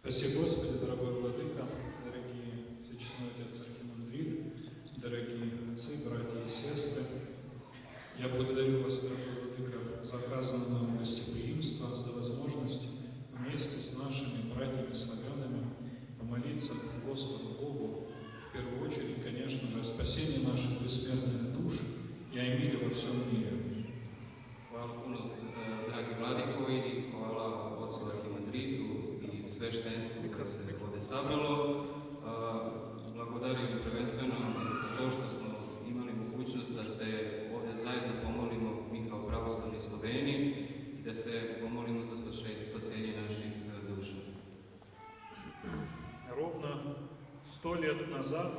Спасибо, Господи, дорогой Владыка, дорогие Всечестной Отец Архимандрит, дорогие отцы, братья и сестры. Я благодарю вас, дорогой Владыка, за оказанное нам гостеприимство, за возможность вместе с нашими братьями-славянами помолиться Господу Богу, в первую очередь, конечно же, о спасении наших бессмертных душ и о мире во всем мире. Hvala puno, dragi Vladiko, i hvala Otcu Arhimandritu i sveštenstvu koje se ovdje sabralo. Blagodarim prvenstveno za to što smo imali mogućnost da se ovdje zajedno pomolimo mi kao pravoslavni Sloveni i da se pomolimo za spasenje naših duša. Ровно 100 лет назад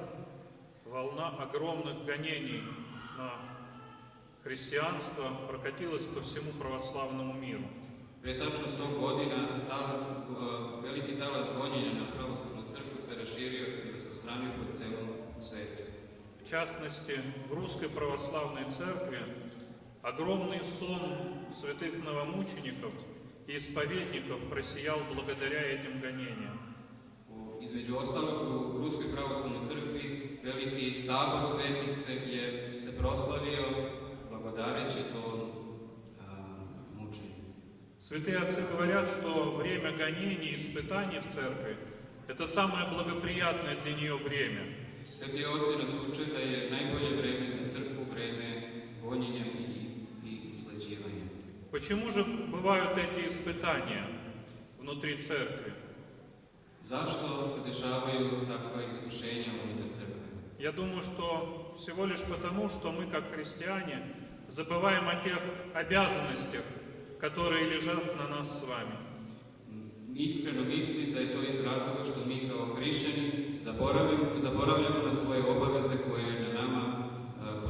волна огромных гонений на христианство прокатилась по всему православному миру. Prije tačno 100 godina veliki talas gonjenja na pravoslavnu crkvu se raširio i rasprostranio po celom svetu. В частности, в Русской Православной Церкви огромный сон святых новомучеников и исповедников просиял благодаря этим гонениям. Između ostalog, u Ruskoj pravoslavnoj crkvi veliki sabor svetih se proslavio благодарячи tom мучению. Святые отцы говорят, что время гонений и испытаний в церкви – это самое благоприятное для нее время. Sveti oci nas uče da je najbolje vreme za crkvu vreme gonjenja i isleđivanja. Почему же бывают эти испытания внутри церкви? Zašto se dešavaju takva iskušenja unutar crkve? Я думаю, что всего лишь потому, что мы, как христиане, забываем о тех обязанностях, которые лежат на нас с вами. Iskreno mislim da je to iz razloga što mi kao hrišćani zaboravljamo na svoje obaveze koje na nama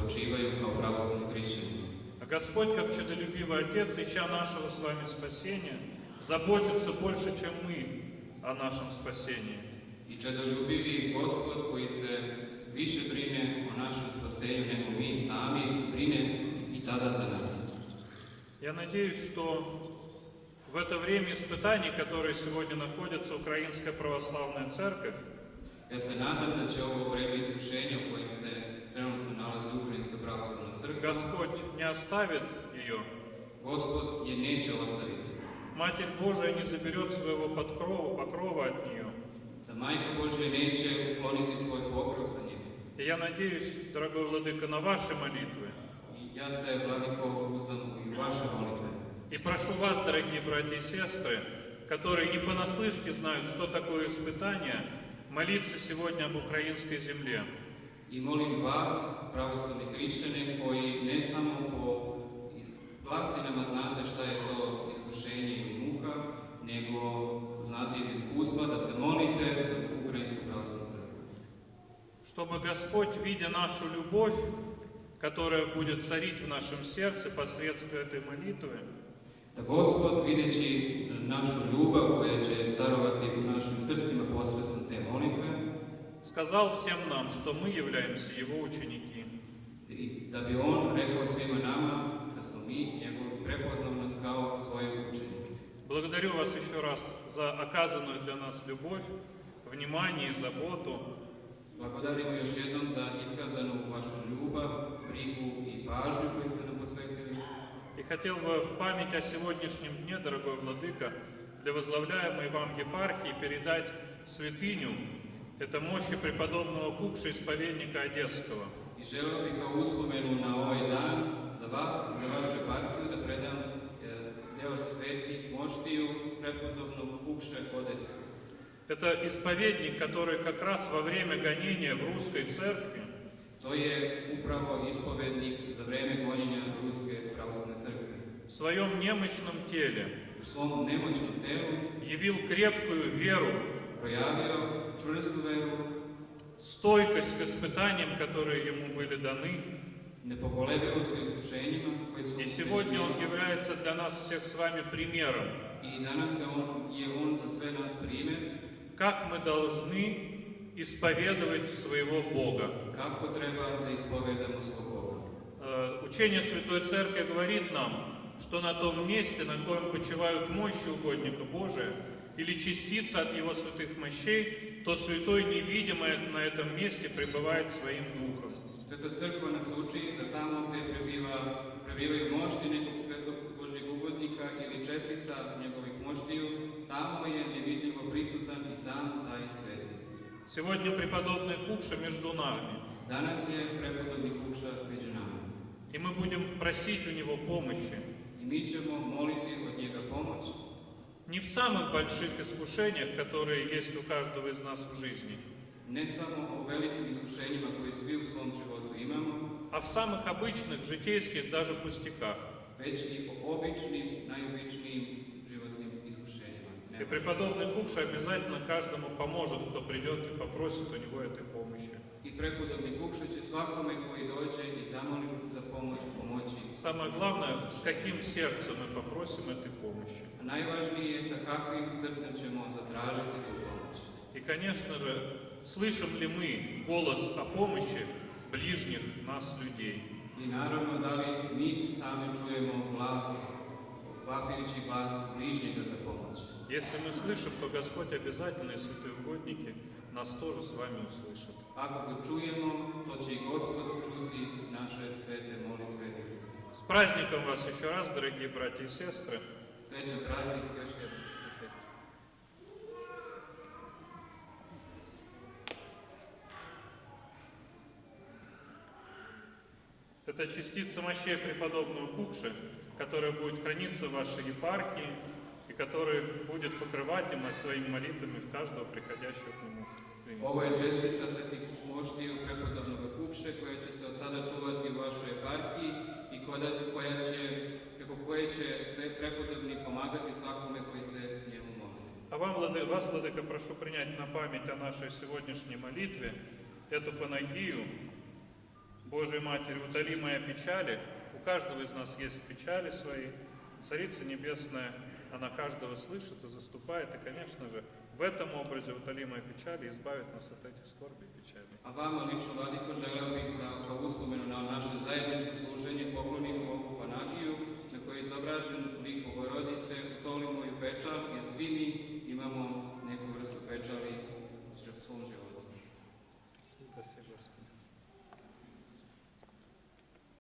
počivaju kao pravoslavni hrišćani. А Господь, как чудолюбивый Отец, ища нашего с вами спасения, заботится больше, чем мы о нашем спасении. I čadoljubivi Gospod koji se više brine o našem spasenju nego mi sami, brine i tada za nas. Я надеюсь, что в это время испытаний, которые сегодня находится Украинская Православная Церковь, Ja se nadam da će ovo vreme iskušenja u kojem se trenutno nalazi Ukrajinska pravoslavna crkva, Господь не оставит ее, Gospod je neće ostaviti. Матерь Божия не заберет своего покрова от нее. Da Majka Božja neće ukloniti svoj pokrov sa njim. И я надеюсь, дорогой Владыка, на ваши молитвы. I ja se, Vladiko, uzdam i u vaše molitve. И прошу вас, дорогие братья и сестры, которые не понаслышке знают, что такое испытание, молиться сегодня об украинской земле. I molim vas, pravoslavni hrišćani, koji ne samo po vlastinama znate šta je to iskušenje ili muka, nego znate iz iskustva da se molite za Ukrajinsku pravoslavnu crkvu. Чтобы Господь, видя нашу любовь, которая будет царить в нашем сердце посредством этой молитвы, Da Gospod, videći našu ljubav koja će carovati u našim srcima posredstvom te molitve, сказал всем нам, что мы являемся Его ученики. i da bi On rekao svima nama da smo mi njegovi, prepoznao nas kao svoje učenike. Благодарю вас еще раз за оказанную для нас любовь, внимание, заботу. Blagodarimo još jednom za iskazanu vašu ljubav, brigu i pažnju koju ste nam posvetili. И хотел бы в память о сегодняшнем дне, дорогой Владыка, для возглавляемой вам епархии передать святыню, это мощи преподобного Кукши, исповедника Одесского. I želeo bih kao uspomenu na ovaj dan za vas i za vašu eparhiju da predam deo sveti moštiju prepodobnog Kukše Odeskog. Это исповедник, который как раз во время гонения в русской церкви To je upravo ispovednik za vreme gonjenja Ruske pravoslavne crkve. в своем немощном теле U svom nemoćnom telu явил крепкую веру, projavio čvrstu veru, стойкость к испытаниям, которые ему были даны. nepokolebivost u iskušenjima koje su И сегодня он является для нас всех с вами примером, I danas je on za sve nas primjer как мы должны исповедовать своего Бога. kako treba da ispovedamo svog Boga. Учение Святой Церкви говорит нам, что на том месте, на коем почивают мощи угодника Божия, или частица от Его святых мощей, то Святой невидимое на этом месте пребывает своим Духом. Sveta crkva nas uči da tamo gdje prebivaju mošti nekog svetog Božjeg ugodnika ili čestica njegovih moštiju, tamo je nevidljivo prisutan i sam taj sveti. Сегодня преподобный Кукша между нами, Danas je prepodobni Kukša među nama. и мы будем просить у Него помощи I mi ćemo moliti od njega pomoć, не в самых больших искушениях, которые есть у каждого из нас в жизни, ne samo o velikim iskušenjima koje svi u svom životu imamo, а в самых обычных, житейских, даже пустяках. već i o običnim, najobičnijim životnim iskušenjima. И преподобный Кукша обязательно каждому поможет, кто придет и попросит у него этой помощи. I prepodobni Kukša će svakome koji dođe i zamoli za pomoći. Самое главное, с каким сердцем мы попросим этой помощи. A najvažnije je sa kakvim srcem ćemo zatražiti tu pomoć. И, конечно же, слышим ли мы голос о помощи ближних нас людей. I naravno da li mi sami čujemo glas, vapajući glas bližnjega za pomoć. Если мы слышим, то Господь обязательно и святые угодники нас тоже с вами услышат. Ako ga čujemo, to će i Gospod čuti naše svete molitve. С праздником вас еще раз, дорогие братья и сестры. Srećan praznik još jednom za sestre. Это частица мощей преподобного Кукши, которая будет храниться в вашей епархии и которая будет покрывать им своими молитвами каждого приходящего к нему. Ovo je čestica svetih moštiju prepodobnog Kukše koja će se od sada čuvati u vašoj eparhiji i preko koje će sve prepodobni pomagati svakome koji se njemu moli. А вас, Владыка, прошу принять на память о нашей сегодняшней молитве эту панагию Божией Матери, утоли моя печали. У каждого из нас есть печали свои. Царица Небесная, она каждого слышит и заступает. И, конечно же, в этом образе утоли моя печали избавит нас от этих скорби и печали. A vama lično, Vladiko, želeo bih da kao uspomenu na naše zajedničko služenje poklonimo ovu fanagiju na kojoj je izobražen lik Bogorodice, utoli moju pečal, jer svi mi imamo neku vrstu pečali u svom životu.